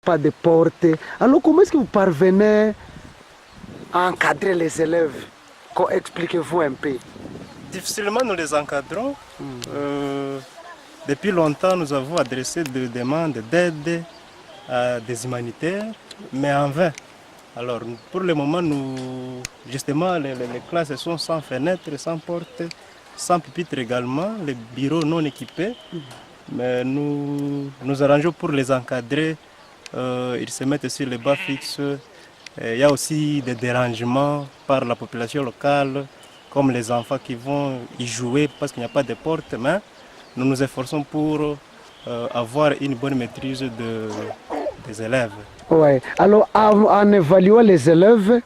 pas de porte. Alors comment est-ce que vous parvenez à encadrer les élèves? Expliquez-vous un peu. Difficilement nous les encadrons. Depuis longtemps, nous avons adressé des demandes d'aide à des humanitaires, mais en vain. Alors, pour le moment, justement, les classes sont sans fenêtres, sans porte, sans pupitre également, les bureaux non équipés. Mais nous arrangeons pour les encadrer. Ils se mettent sur les bancs fixes. Il y a aussi des dérangements par la population locale, comme les enfants qui vont y jouer parce qu'il n'y a pas de porte. Mais nous nous efforçons pour avoir une bonne maîtrise des élèves. Ouais. Alors, en évaluant les élèves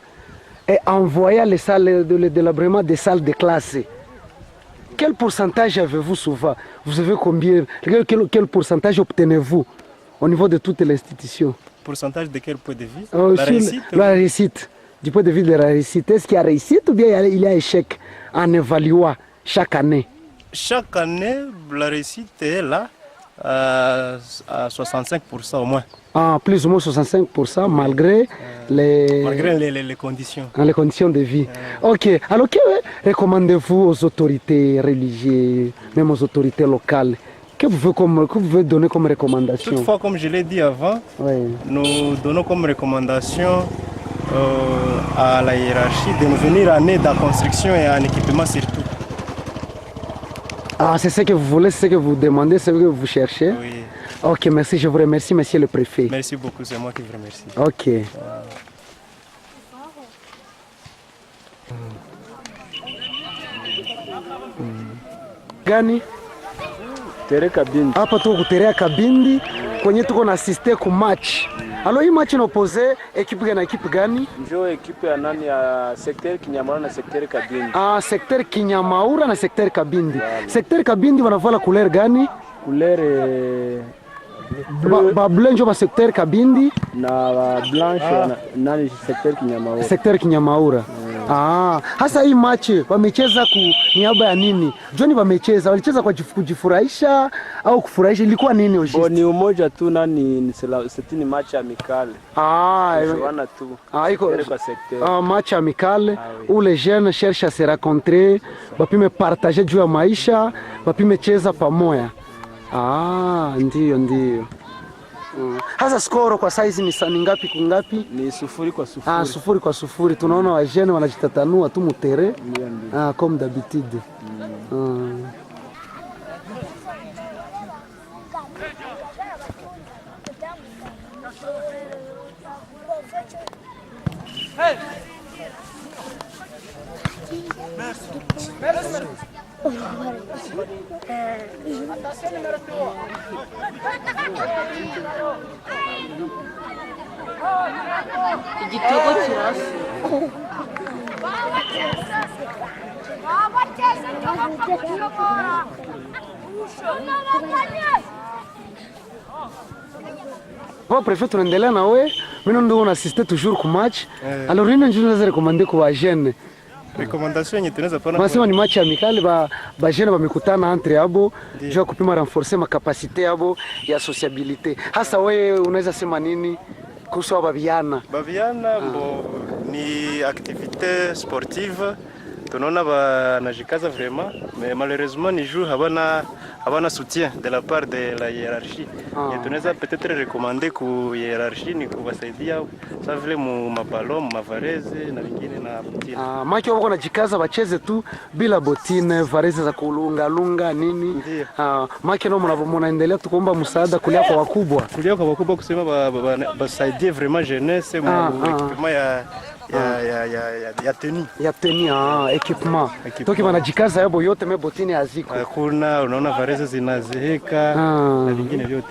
et en voyant les salles de délabrement des salles de classe, quel pourcentage avez-vous souvent? Vous avez combien? Quel pourcentage obtenez-vous au niveau de toute l'institution? Pourcentage de quel point de vue? La réussite? La réussite. Du point de vue de la réussite, est-ce qu'il y a réussite ou bien il y a échec en évaluant chaque année? Chaque année, la réussite est là à 65% au moins. Ah, plus ou moins 65% malgré les conditions. Les conditions de vie. Ok. Alors, que recommandez-vous aux autorités religieuses, même aux autorités locales? Que vous pouvez donner comme recommandation? Toutefois, comme je l'ai dit avant, nous donnons comme recommandation à la hiérarchie de nous venir en aide en construction et en équipement surtout. Ah, c'est ce que vous voulez, c'est ce que vous demandez, c'est ce que vous cherchez? Oui. Ok, merci, je vous remercie, monsieur le préfet. Merci beaucoup, c'est moi qui vous remercie. Ok. Gani? Tere Kabindi. Hapa tuko kuterea Kabindi kwenye tuko na assiste ku match. Alors hii match inopose ekipe gani na ekipe gani? Njo ekipe ya nani ya secteur Kinyamaura na secteur Kabindi. Ah, secteur Kinyamaura na secteur Kabindi. Voilà. Secteur Kabindi wanavala couleur gani? Couleur ba blanc njo ba secteur Kabindi na ba blanche nani secteur Kinyamaura. Secteur Kinyamaura. Ah, hasa hii match wamecheza ku niaba ya nini? Joni wamecheza, walicheza kwa kujifurahisha au kufurahisha, ilikuwa nini ojisti? Ni umoja tu nani c'est match amicale. Ah, wana tu. Ah, iko match amicale où les jeunes cherchent à se rencontrer, bapime partager juu ya maisha, bapime cheza pamoja. Ah, ndio. Hasa skoro kwa saizi ni ngapi kungapi? Ni 0-0. Ah, 0-0. Tunaona wajene wanajitatanua tu mutere. Ah, comme d'habitude. Hey! Merci. Attention numéro 3. Igitego kirasi. Bon, préfet, tunaendelea na wewe. Mimi ndio unassiste toujours ku match. Alors nini ndio unaweza recommander kwa jeune? Recommandation yenye tunaweza pana. Masema ni match amicale ba jeune bamekutana entre yabo juu ya kupima renforcer ma capacité yabo ya sociabilité. Hasa wewe unaweza sema nini kuhusu babiana? Babiana ni activité sportive. Tunaona banajikaza vraiment, mais malheureusement ni jour habana soutien de la part de la hiérarchie. Et tunaweza peut-être recommander ku hiérarchie ni kubasaidia sa vile mu mabalo, mavareze na vingine na botine. Maki wako najikaza bacheze tu bila botine, vareze za kulunga nini. Maki nao mnaendelea tukuomba msaada kulia kwa wakubwa. Kulia kwa wakubwa kusema basaidie vraiment jeunesse mu equipement ya tenue. Ya tenue, equipement. Toki wanajikaza yabo yote mebotini haziko. Hakuna, unaona vareze zinazeheka na vingine vyote.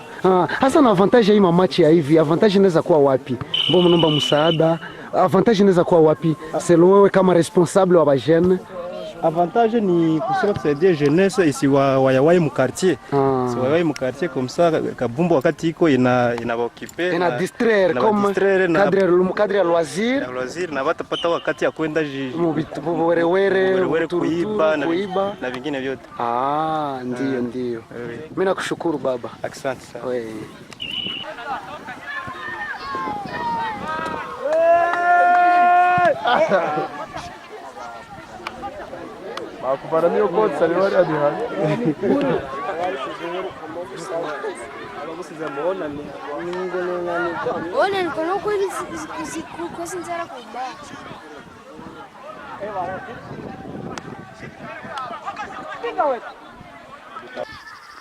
Hasa na avantage hii mamachi ya hivi, avantage inaweza kuwa wapi? Mbona mnaomba msaada? Avantage inaweza kuwa wapi? Selon wewe kama responsable wa bajene? Avantage ni kusema kusaidia jeunesse isi wayawai mu quartier. Si wayawai mu quartier comme ça kabumbu wakati iko inaokipe ina distraire comme cadre ya loisir. Loisir na watapata wakati ya kwenda werewere kuiba na vingine vyote. Ndio. Mimi nakushukuru baba. Asante sana. bakuvana niyo konsa rero ari adihari Olha, ele colocou ele com sincera cuidado.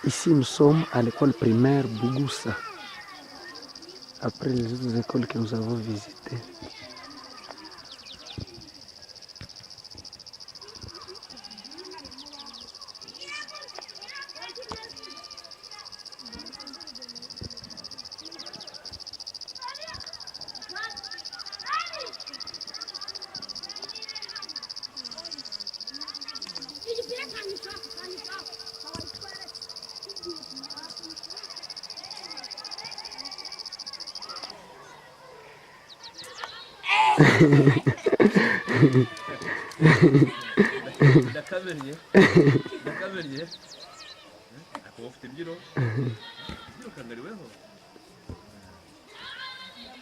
Ici, nous sommes à l'école primaire Bougoussa, après les autres écoles que nous avons visitées.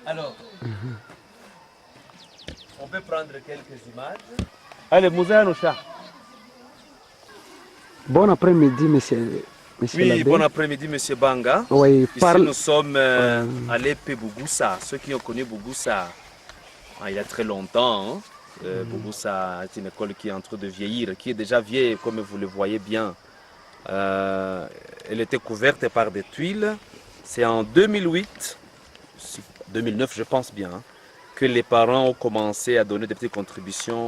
Alors, on peut prendre quelques images. allez muzee hano sha Bon après-midi, monsieur Oui, l'abbé. bon après-midi, Monsieur Banga. Oui, Ici, parle. nous sommes à l'épée Bougoussa. Ceux qui ont connu Bougoussa il y a très longtemps, hein. Bougoussa est une école qui est en train de vieillir, qui est déjà vieille, comme vous le voyez bien. Elle était couverte par des tuiles. C'est en 2008, 2009 je pense bien, hein, que les parents ont commencé à donner des petites contributions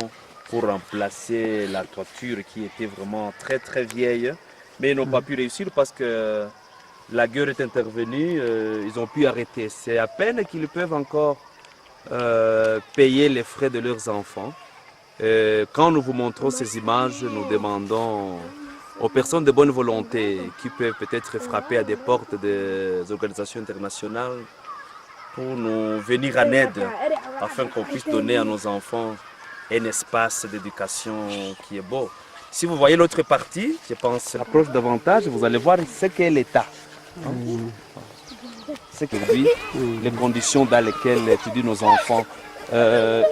pour remplacer la toiture qui était vraiment très très vieille. Mais ils n'ont pas pu réussir parce que la guerre est intervenue, ils ont pu arrêter. C'est à peine qu'ils peuvent encore payer les frais de leurs enfants. Quand nous vous montrons ces images, nous demandons aux personnes de bonne volonté qui peuvent peut-être frapper à des portes des organisations internationales pour nous venir en aide afin qu'on puisse donner à nos enfants un espace d'éducation qui est beau. Si vous voyez l'autre partie, je pense, approche davantage, vous allez voir ce qu'est l'État. C'est que les conditions dans lesquelles étudient nos enfants.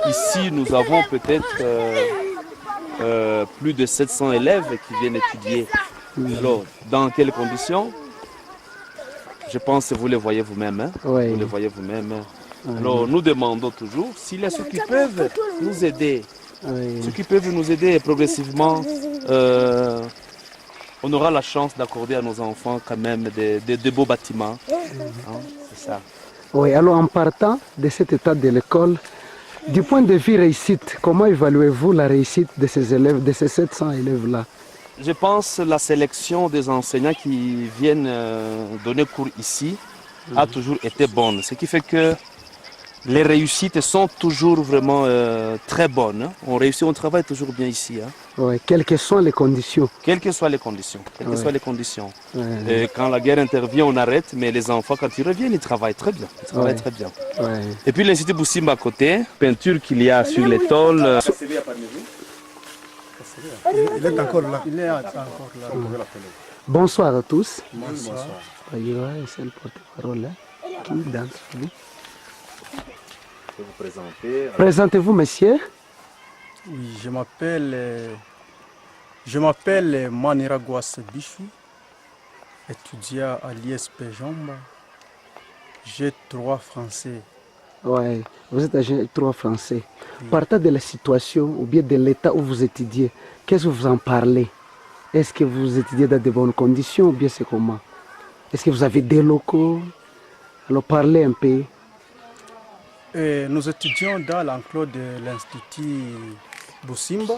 Ici, nous avons peut-être plus de 700 élèves qui viennent étudier. Alors, dans quelles conditions? Je pense que vous les voyez vous-même. Hein? Oui. Vous les voyez vous-même. Alors, nous demandons toujours s'il y a ceux qui peuvent nous aider. Oui. Ceux qui peuvent nous aider progressivement, on aura la chance d'accorder à nos enfants quand même de beaux bâtiments. Hein, c'est ça. Oui, alors en partant de cet état de l'école, du point de vue réussite, comment évaluez-vous la réussite de ces élèves, de ces 700 élèves-là? Je pense que la sélection des enseignants qui viennent donner cours ici a toujours été bonne. Ce qui fait que les réussites sont toujours vraiment très bonnes. Hein. On réussit, on travaille toujours bien ici. Hein. Oui, quelles que soient les conditions. Quelles que soient les conditions. Quelles que Ouais. soient les conditions. Ouais. Et quand la guerre intervient, on arrête, mais les enfants, quand ils reviennent, ils travaillent très bien. Ils travaillent Ouais. très bien. Ouais. Et puis l'Institut Boussimba à côté, peinture qu'il y a sur les tôles. Il est encore là. Il est encore là. Bonsoir à tous. Bonsoir. Oui, c'est le porte-parole là, qui danse. Oui. Je vais vous présenter. Présentez-vous, monsieur. Oui, je m'appelle Manira Gouasse Bichou, étudiant à l'ISP Jamba. J'ai 3 français. Ouais, vous êtes âgé 3 français. Partant de la situation ou bien de l'état où vous étudiez, qu'est-ce que vous en parlez? Est-ce que vous étudiez dans de bonnes conditions ou bien c'est comment? Est-ce que vous avez des locaux? Alors parlez un peu. Et nous étudions dans l'enclos de l'Institut Boussimba.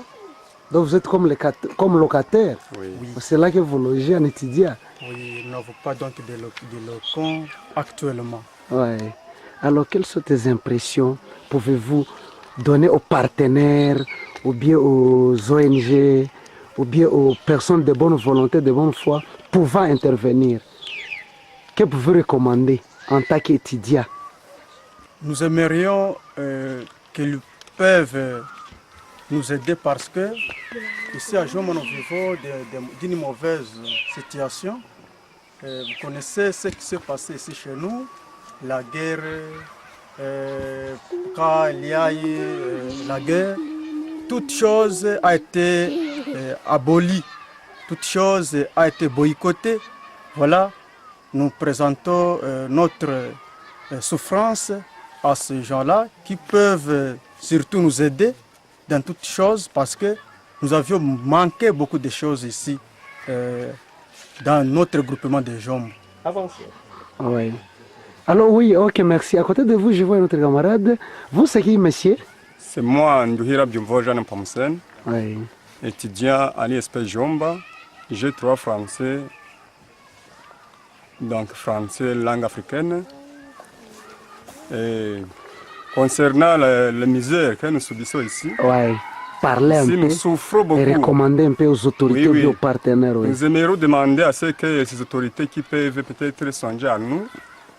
Donc vous êtes comme locataire. Oui. C'est là que vous logez en étudiant. Oui, nous n'avons pas donc de locaux actuellement. Ouais. Alors quelles sont tes impressions? Pouvez-vous donner aux partenaires ou bien aux ONG ou bien aux personnes de bonne volonté, de bonne foi pouvant intervenir? Que pouvez-vous recommander en tant qu'étudiant? Nous aimerions qu'ils peuvent nous aider parce que ici à Joma nous vivons d'une mauvaise situation. Vous connaissez ce qui s'est passé ici chez nous, la guerre quand il y a eu la guerre, toute chose a été abolie, toute chose a été boycottée. Voilà, nous présentons notre souffrance à ces gens-là qui peuvent surtout nous aider dans toutes choses parce que nous avions manqué beaucoup de choses ici dans notre groupement de jeunes. Avancez. Oui. Alors oui, ok, merci. À côté de vous, je vois notre camarade. Vous, c'est qui, monsieur? C'est moi, Nduhira Byumvo Jeanne Pomsen, Oui. étudiant à l'ISP Jomba. J'ai 3 français, donc français, langue africaine. Et concernant la misère que nous subissons ici, Oui. Parlez un si peu nous souffrons beaucoup, et recommandez un peu aux autorités, Oui, oui. aux partenaires. Oui. nous aimerions demander à ce que ces autorités qui peuvent peut-être songer à nous,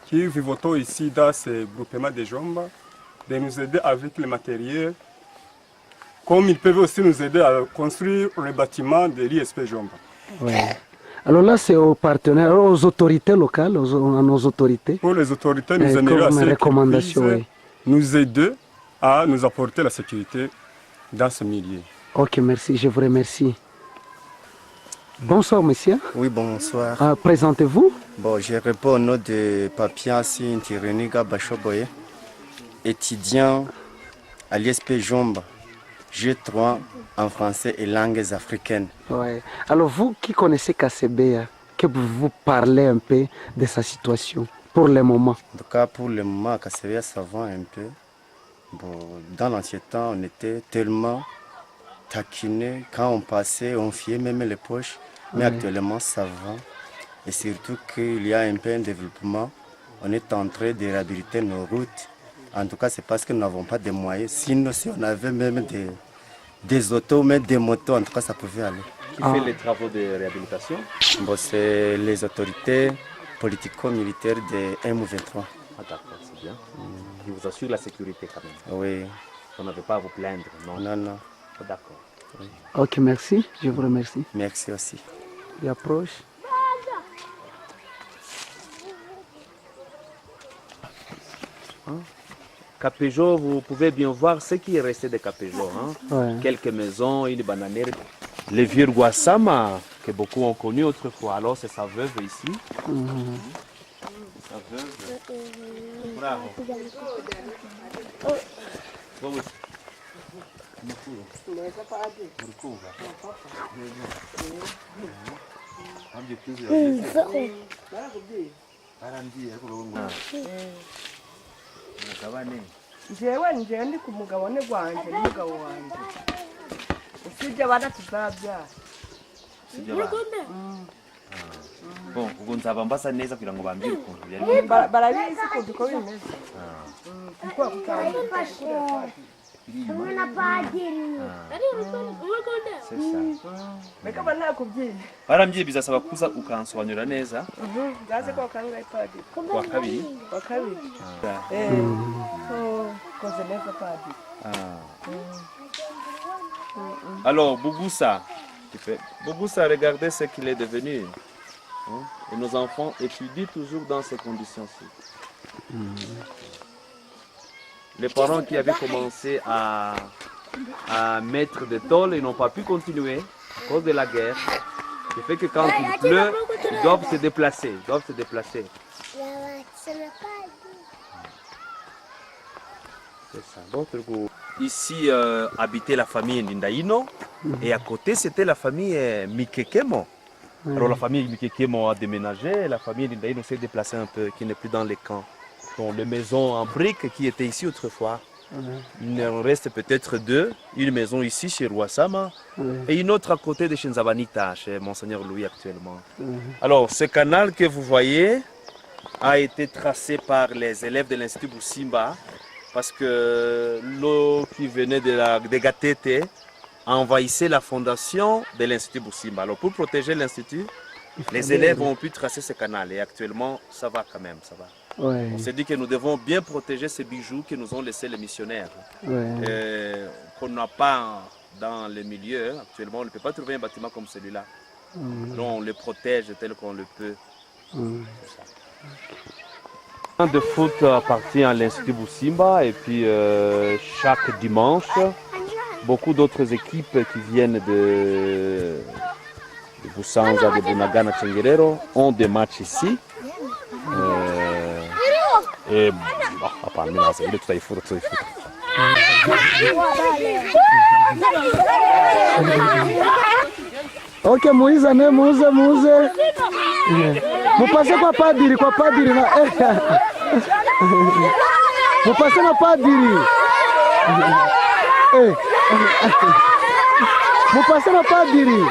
qui vivons ici dans ces groupements de Jomba, de nous aider avec le matériel, comme ils peuvent aussi nous aider à construire le bâtiment de l'ISP Jomba. Oui. Alors là, c'est aux partenaires, aux autorités locales, à nos autorités. Pour les autorités, nous aimerions à comme ce qu'ils recommandation, puissent oui. nous aider à nous apporter la sécurité dans ce milieu. Ok, merci, je vous remercie. Bonsoir, monsieur. Oui, bonsoir. Présentez-vous. Bon, je réponds au nom de Papias Ntireniga Bashoboye, étudiant à l'ISP Jomba, G3 en français et langues africaines. Ouais. Alors vous qui connaissez KCB, que vous parlez un peu de sa situation pour le moment? En tout cas, pour le moment, KCB, ça va un peu. Bon, dans l'ancien temps, on était tellement taquinés. Quand on passait, on fiait même les poches. Mais actuellement, ça va. Et surtout qu'il y a un peu un développement. On est en train de réhabiliter nos routes. En tout cas, c'est parce que nous n'avons pas de moyens. Sinon, si on avait même des autos, mais des motos, en tout cas, ça pouvait aller. Qui fait les travaux de réhabilitation? Bon, c'est les autorités politico-militaires de M23. Ah d'accord, c'est bien. Ils vous assurent la sécurité quand même. Oui. Vous n'avez pas à vous plaindre, non? Non, non. Ah, d'accord. Oui. Ok, merci, je vous remercie. Merci aussi. Il approche. Capéjo, vous pouvez bien voir ce qui est resté de Capéjo. Hein? Ouais. Quelques maisons, une bananière. Les vieux Guasama, que beaucoup ont connu autrefois. Alors c'est sa veuve ici. Sa veuve. Bravo. njyewe ndi ku mugabane gwanjye n'umugabo wanjye usibye abana tuzabyara Bon, ubwo nzaba mbasa neza kugira ngo bambire ukuntu byari. barabizi ukuntu uko bimeze kuko reka banakubwiye Barambye bizasaba kuza ukansobanurira neza. ngaze ko kangahe padiri Wa kabiri. wa kabiri koze neza padiri. Alors, Bougoussa, Bougoussa, regardez ce qu'il est devenu. Hein? Et nos enfants étudient toujours dans ces conditions-ci. Les parents qui avaient commencé à mettre des tôles, ils n'ont pas pu continuer à cause de la guerre. Ce qui fait que quand il pleut, ils doivent se déplacer. C'est ça. Donc, ici habitait la famille Ndindaïno et à côté c'était la famille Mikekemo. Alors la famille Mikekemo a déménagé, la famille Ndindaïno s'est déplacée un peu, qui n'est plus dans les camps. Donc les maisons en briques qui étaient ici autrefois, il en reste peut-être 2, une maison ici chez Rwasama et une autre à côté de Shinzabanita, chez Monseigneur Louis actuellement. Alors ce canal que vous voyez a été tracé par les élèves de l'Institut Boussimba parce que l'eau qui venait de Gatete envahissait la fondation de l'Institut Boussimba. Alors pour protéger l'Institut, les élèves ont pu tracer ce canal et actuellement ça va quand même, ça va. On s'est dit que nous devons bien protéger ces bijoux que nous ont laissés les missionnaires, qu'on n'a pas dans les milieux. Actuellement, on ne peut pas trouver un bâtiment comme celui-là. Donc on les protège tel qu'on le peut. De foot appartient à l'Institut Boussimba et puis chaque dimanche, beaucoup d'autres équipes qui viennent de Busanza, de Bunagana, Chenguerero ont des matchs ici. Et Ok, Moïse, Moïse. Vous passez quoi padiri na Vous passez na padiri. Vous passez na padiri.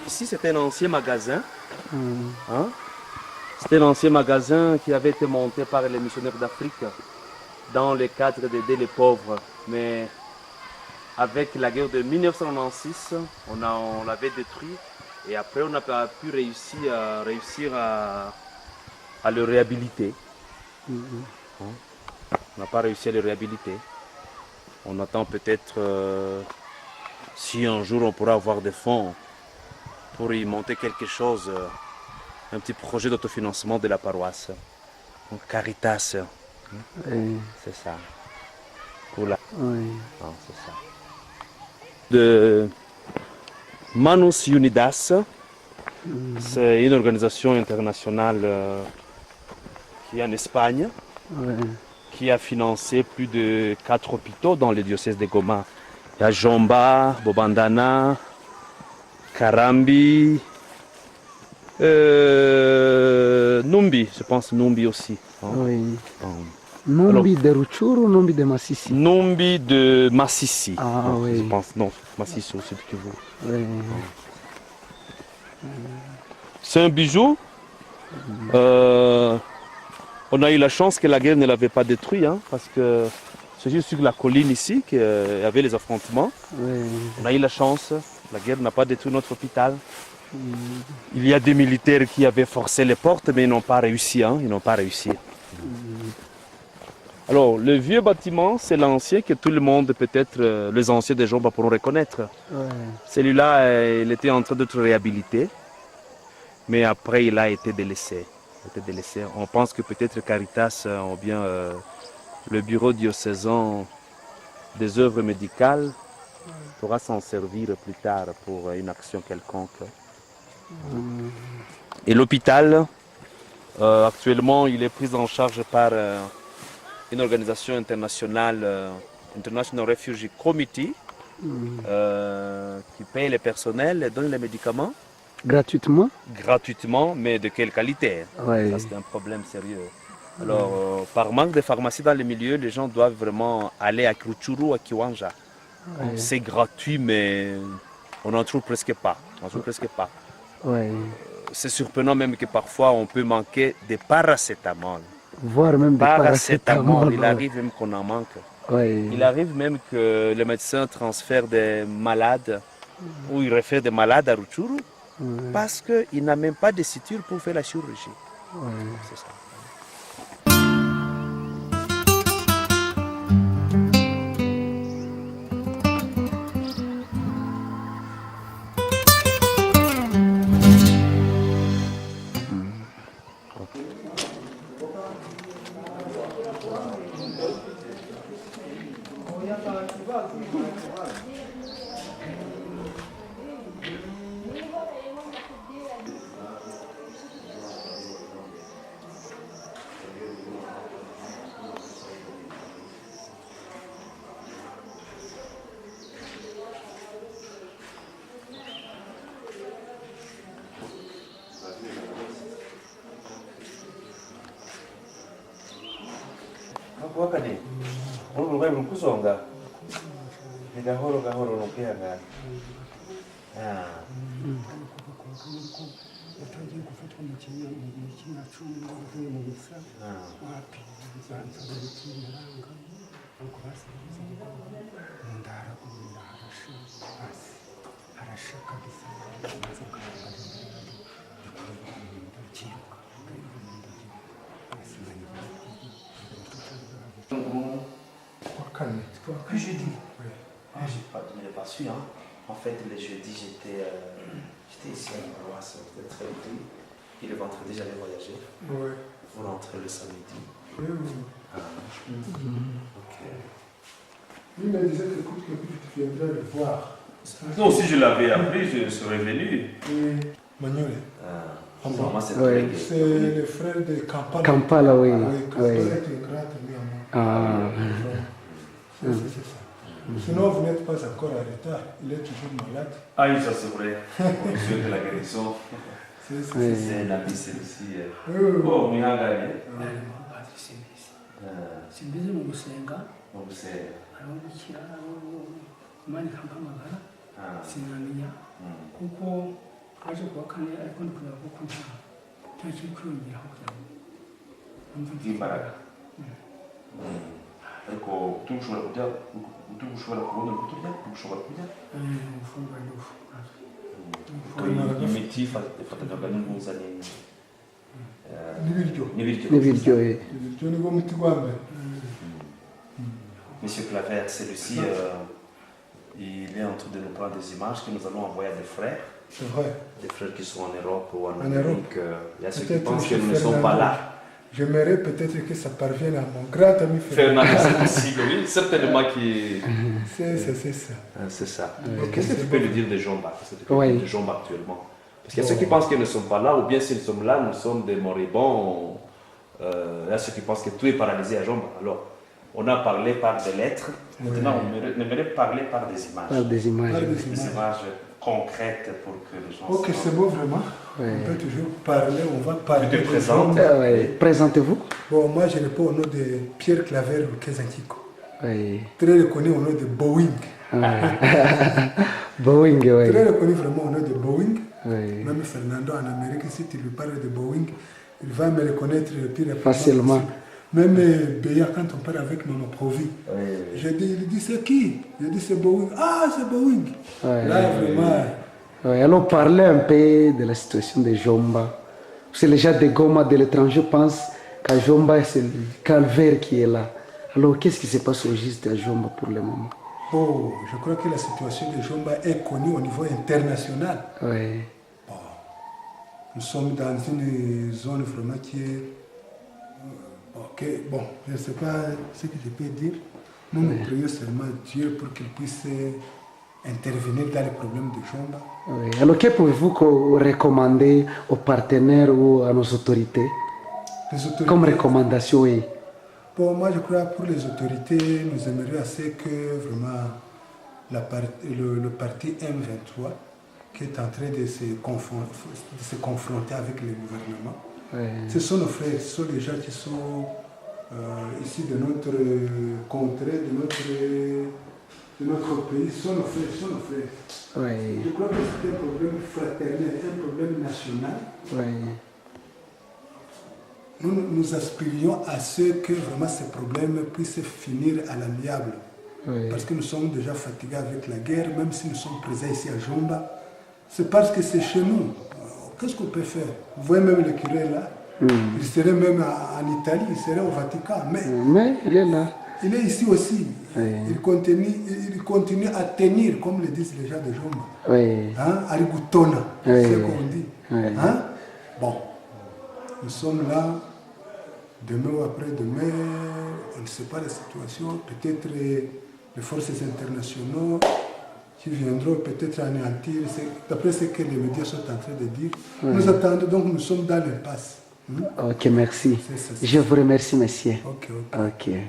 Ici, c'était un ancien magasin. Hein? C'était un ancien magasin qui avait été monté par les missionnaires d'Afrique dans le cadre d'aider les pauvres. Mais avec la guerre de 1996, on l'avait détruit et après on n'a pas pu réussir à le réhabiliter. On n'a pas réussi à le réhabiliter. On attend peut-être si un jour on pourra avoir des fonds pour y monter quelque chose, un petit projet d'autofinancement de la paroisse. Donc, Caritas, c'est ça. Pour la... Non, c'est ça. De Manus Unidas, c'est une organisation internationale qui est en Espagne, qui a financé plus de 4 hôpitaux dans le diocèse de Goma. Il y a Jomba, Bobandana, Karambi, Numbi, je pense Numbi aussi. Oui. Numbi de Rutshuru ou Numbi de Massissi? Numbi de Massissi. Ah oui. Je pense, non, Massissi aussi de Kivu. Oui. C'est un bijou. On a eu la chance que la guerre ne l'avait pas détruit, hein, parce que c'est juste sur la colline ici qu'il y avait les affrontements. Oui. On a eu la chance, la guerre n'a pas détruit notre hôpital. Il y a des militaires qui avaient forcé les portes, mais ils n'ont pas réussi. Hein, ils n'ont pas réussi. Alors, le vieux bâtiment, c'est l'ancien que tout le monde, peut-être les anciens des gens pourront reconnaître. Celui-là, il était en train d'être réhabilité, mais après, il a été délaissé. On pense que peut-être Caritas ou bien le bureau diocésain des œuvres médicales pourra s'en servir plus tard pour une action quelconque. Et l'hôpital, actuellement, il est pris en charge par une organisation internationale, International Refugee Committee, qui paye les personnels et donne les médicaments. Gratuitement? Gratuitement, mais de quelle qualité? Ça, c'est un problème sérieux. Alors, par manque de pharmacie dans les milieux, les gens doivent vraiment aller à Rutshuru ou à Kiwanja. C'est gratuit, mais on n'en trouve presque pas. C'est surprenant même que parfois on peut manquer de paracétamol. Voire même de paracétamol. Il arrive même qu'on en manque. Il arrive même que le médecin transfère des malades ou il réfère des malades à Rutshuru parce qu'il n'a même pas de suture pour faire la chirurgie. C'est ça. Wakane, urugai mkusonga, ni gahoro nukwihangana. watangiye gufatwa mu kinyacumi n'ubuvuye mu busa wapi zanzaga bikinyaranga nuko baserviza mu ndara kumunda harasha hasi harasha kabisa maze kugaragara Que jeudi? Ah, je ne l'ai pas su. Hein. En fait, le jeudi, j'étais ici à la paroisse, c'était très utile. Et le vendredi, j'allais voyager. Ouais. Vous rentrez le samedi. Oui, oui. Ah. Ok. Lui me disait que écoute, tu viendrais le voir. Non, si je l'avais appris, je serais venu. Oui. Manuel. Ah. Moi, c'est ouais. C'est le frère de Kampala. Kampala, oui. Oui, Kampala Oui. est un grand ami à moi. Ah. C'est ça. Sinon, vous n'êtes pas encore en retard. Il est toujours malade. Ah oui, ça c'est vrai. On souhaite la guérison. C'est un ami, c'est aussi. Oh, mais regardez. simbizi mu gusenga mu gusenga arabukira imana ikampamagara sinamenya kuko aje kuwa kane ariko ndi kureba kuko nta kiri kwiyongeraho kugira ngo imbaraga ariko ushobora kubona uturya ushobora kurya ufungura imiti ifatanywaga n'impuza n'ibiryo n'ibiryo niwo muti wa mbere. Monsieur Claver, celui-ci, il est en train de nous prendre des images que nous allons envoyer à des frères. C'est vrai. Des frères qui sont en Europe ou en Amérique. Amérique. Il y a ceux qui pensent que nous ne sommes pas là. J'aimerais peut-être que ça parvienne à mon grand ami Fernand. C'est possible, oui, certainement qui. C'est ça. C'est ça. Ouais. Qu'est-ce que tu peux lui dire des Jomba? Qu'est-ce que tu peux Ouais. dire des Jomba actuellement? Parce qu'il y a ceux qui pensent qu'ils ne sont pas là, ou bien s'ils sont là, nous sommes des moribonds. Il y a ceux qui pensent que tout est paralysé à Jomba. Alors, on a parlé par des lettres. Maintenant, on aimerait parler par des images. Par des images. Des images concrètes pour que les gens. Ok, c'est beau vraiment. Ouais. On peut toujours parler, on va parler. Tu te présentes. Ouais. Présentez-vous. Bon, moi je réponds au nom de Pierre Claver Kezankiko. Oui. Très reconnu au nom de Boeing. Boeing, oui. Très reconnu vraiment au nom de Boeing. Oui. Même Fernando en Amérique, si tu lui parles de Boeing, il va me reconnaître le plus rapidement Facilement. possible. Même Béa, quand on parle avec Maman Provi, il dit c'est qui? Je dis c'est Boeing. Ah, c'est Boeing. Ouais. Là, vraiment. Ouais, allons parler un peu de la situation de Jomba. Parce que les gens de Goma de l'étranger pensent qu'à Jomba, c'est le calvaire qui est là. Alors, qu'est-ce qui se passe au juste à Jomba pour le moment? Oh, je crois que la situation de Jomba est connue au niveau international. Oui. Bon, nous sommes dans une zone vraiment qui est... Ok, bon, je ne sais pas ce que je peux dire. Nous, nous prions seulement Dieu pour qu'il puisse intervenir dans les problèmes de Jomba. Oui. Alors, que pouvez-vous recommander aux partenaires ou à nos autorités? Les autorités. Comme recommandation, oui. Bon, moi, je crois pour les autorités, nous aimerions assez que vraiment le parti M23, qui est en train de se confronter avec le gouvernement, ce sont nos frères, ce sont les gens qui sont ici de notre contrée, de notre pays, ce sont nos frères, ce sont nos frères. Oui. Je crois que c'est un problème fraternel, un problème national. Oui. Nous aspirions à ce que vraiment ces problèmes puissent finir à l'amiable. Oui. Parce que nous sommes déjà fatigués avec la guerre, même si nous sommes présents ici à Jomba. C'est parce que c'est chez nous. Qu'est-ce qu'on peut faire? Vous voyez même le curé là, il serait même en Italie, il serait au Vatican. Mais il est là. Il est ici aussi. Oui. Il continue à tenir, comme le disent les gens de Jomba. Oui. Hein? Arigutona, Oui. c'est ce qu'on dit. Oui. Hein? Bon, nous sommes là, demain ou après-demain, on ne sait pas la situation. Peut-être les forces internationales qui viendront peut-être anéantir, d'après ce que les médias sont en train de dire. Oui. Nous attendons, donc nous sommes dans l'impasse. Ok, merci. C'est Je vous remercie, monsieur. Ok. Ouais.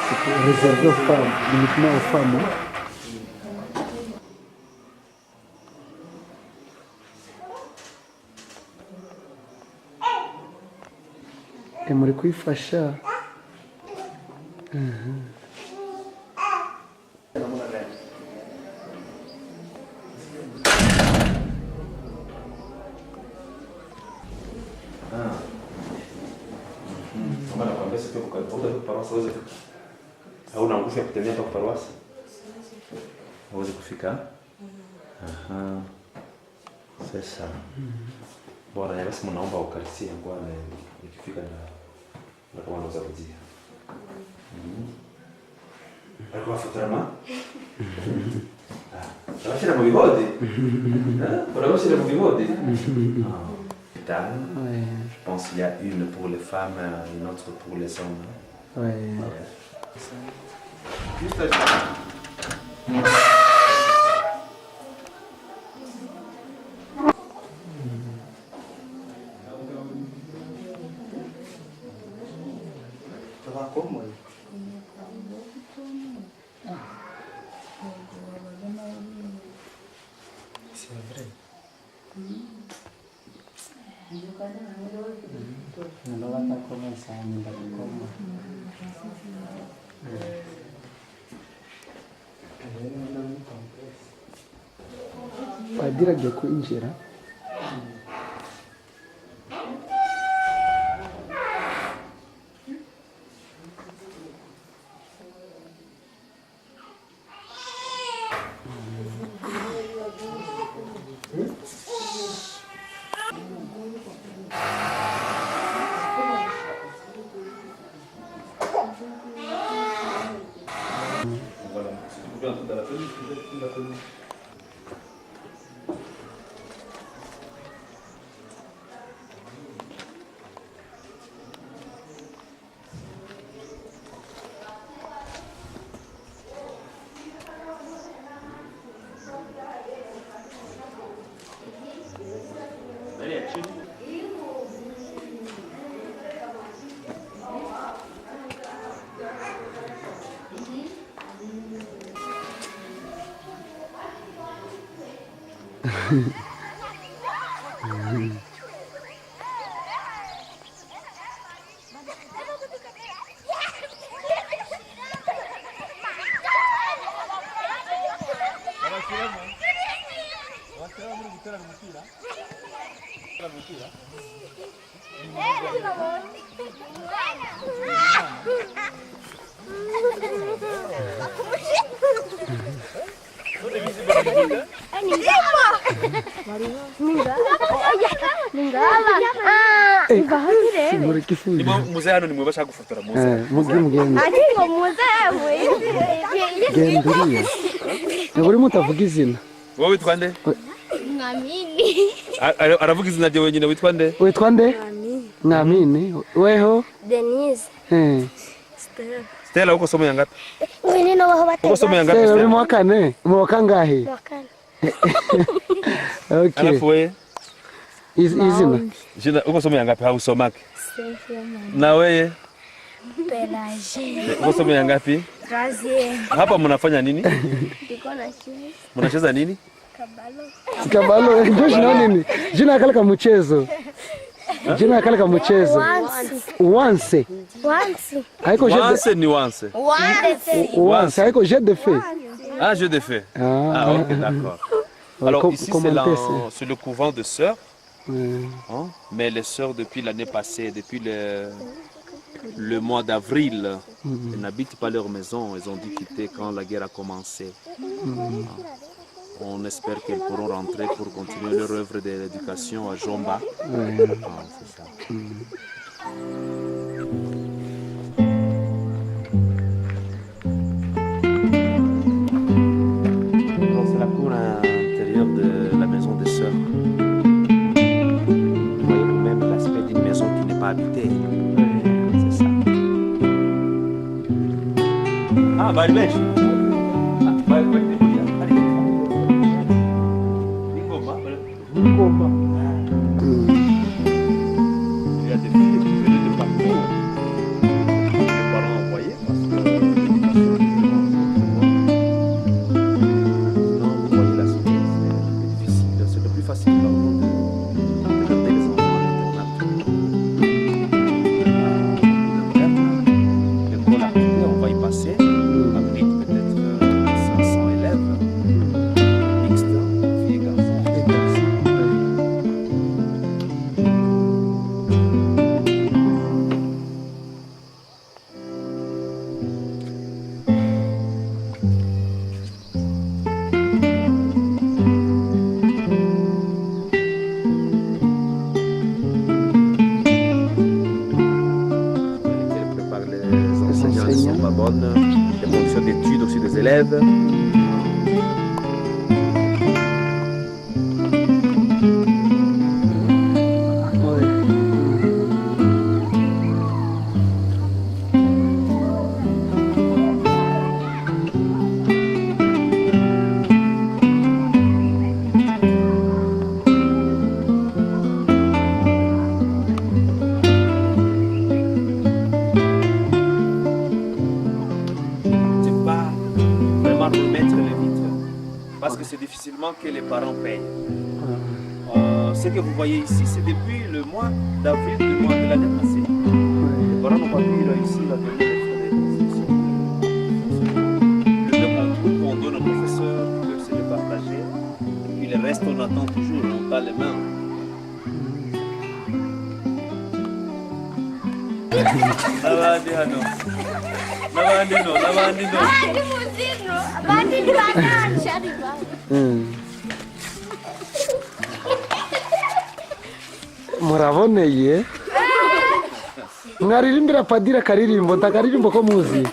C'est réservé aux femmes, uniquement aux femmes. Et muri kwifasha. paroisse hawezi kufika. Hauna nguvu ya kutembea kwa paroisse? Hawezi kufika. Aha. Sasa. Bora basi mnaomba ukarisia kwa ikifika na kama unaweza kujia. Alikuwa futarama? Je pense qu'il y a une pour les femmes et une autre pour les hommes. Ouais. C'est vrai. Non va pas commencer à me comment. Padiri agiye kwinjira. Muzee hano nimwe bashaka gufotora muzee. Mugende. Ariko muzee Genduriye. Naburi mutavuga izina. Wowe witwa nde? Mwamini. Aravuga izina ryawe wenyine witwa nde? Witwa nde? Mwamini. Weho? Denise. Stella. Stella uko somo yangapi? Wewe no waho batega. Uko somo yangapi? Uri mu wakane? Mu wakangahe? Wakane. Okay. Alafu wewe? Izina. Jina uko somo yangapi hausomake? Na wewe? Pelagie. Uko somo yangapi? Troisième. Hapa mnafanya nini? Ndiko na cheza. Mnacheza nini? Kabalo. Kabalo, ndio jina nini? Jina kale ka mchezo. Jina kale ka mchezo. Once. Haiko jeu de Once ni once. Once, haiko jeu de fait. Ah, jeu de fait. Ah, ok, d'accord. Alors ici c'est le couvent de sœurs. Hein? Mais les sœurs depuis l'année passée, depuis le mois d'avril, elles n'habitent pas leur maison. Elles ont dû quitter quand la guerre a commencé. On espère qu'elles pourront rentrer pour continuer leur œuvre d'éducation à Jomba. C'est ça. C'est la cour intérieure de la maison des sœurs. Vous voyez vous-même l'aspect d'une maison qui n'est pas habitée. C'est ça. Ah, bah, il y a des filles qui venaient de partout. Les parents envoyaient parce que sinon, vous voyez la société, c'est difficile. C'est le plus facile de garder les enfants à l'internat. L'école activée, on va y passer. On abrite peut-être 500 élèves. Mixte, filles et garçons. enseignants ne sont pas bonnes, les conditions d'études aussi des élèves. Parce que c'est difficilement que les parents payent. Ce que vous voyez ici, c'est depuis le mois d'avril du mois de l'année passée. Les parents n'ont pas pu réussir à donner les frais de construction. Le contrôle qu'on donne aux professeurs, c'est de partager. Et puis le reste, on attend toujours, on tend les mains. Muraboneye mwaririmbira padiri akaririmbo ntakaririmbo ko muzi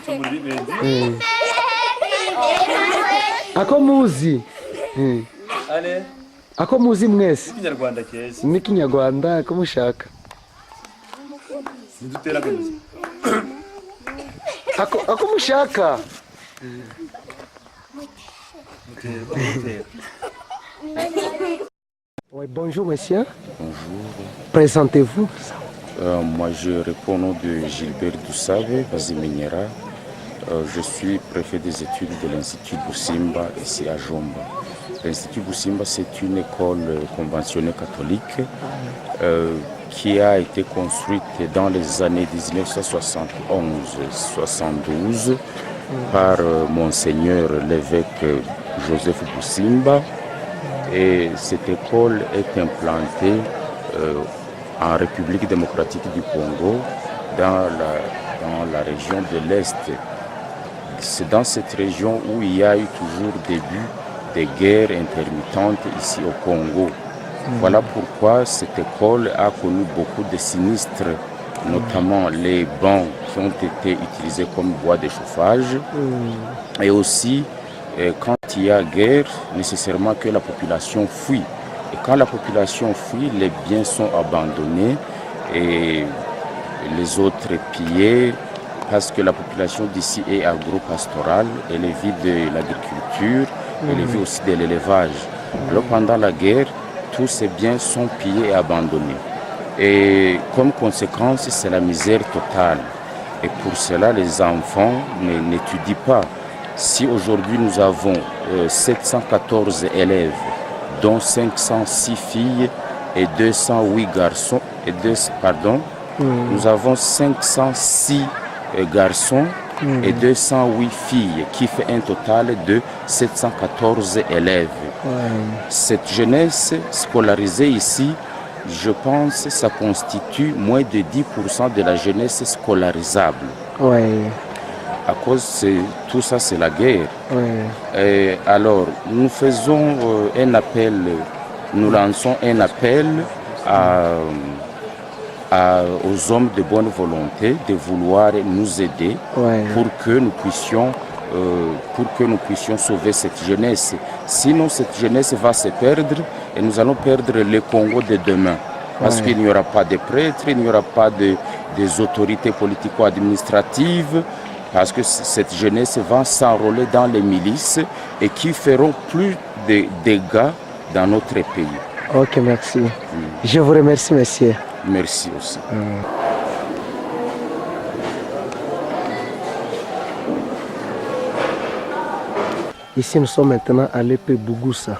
ako muzi ako muzi mwese ni Kinyarwanda ako mushaka ako mushaka. Oui, bonjour monsieur. Bonjour. Présentez-vous. Moi je réponds au nom de Gilbert Dussave Baziminyera. Je suis préfet des études de l'Institut Busimba ici à Jomba. L'Institut Busimba c'est une école conventionnelle catholique qui a été construite dans les années 1971-72 par Monseigneur l'évêque Joseph Busimba. Et cette école est implantée en République démocratique du Congo, dans la région de l'Est. C'est dans cette région où il y a eu toujours début des guerres intermittentes ici au Congo. Voilà pourquoi cette école a connu beaucoup de sinistres, notamment les bancs qui ont été utilisés comme bois de chauffage. Et aussi, quand il y a guerre, nécessairement que la population fuit. Et quand la population fuit, les biens sont abandonnés et les autres pillés, parce que la population d'ici est agro-pastorale, elle vit de l'agriculture, elle vit aussi de l'élevage. Alors pendant la guerre, tous ces biens sont pillés et abandonnés. Et comme conséquence, c'est la misère totale. Et pour cela, les enfants n'étudient pas. Si aujourd'hui nous avons 714 élèves, dont 506 filles et 208 garçons, nous avons 506 garçons et 208 filles, qui fait un total de 714 élèves. Cette jeunesse scolarisée ici, je pense, ça constitue moins de 10% de la jeunesse scolarisable. À cause de tout ça, c'est la guerre. Et alors, nous faisons un appel, nous lançons un appel aux hommes de bonne volonté de vouloir nous aider pour que nous puissions sauver cette jeunesse. Sinon, cette jeunesse va se perdre et nous allons perdre le Congo de demain. Parce qu'il n'y aura pas de prêtres, il n'y aura pas des autorités politico-administratives, parce que cette jeunesse va s'enrôler dans les milices et qui feront plus de dégâts dans notre pays. Ok, merci. Je vous remercie, monsieur. Merci aussi. Ici, nous sommes maintenant à l'épée Bougoussa.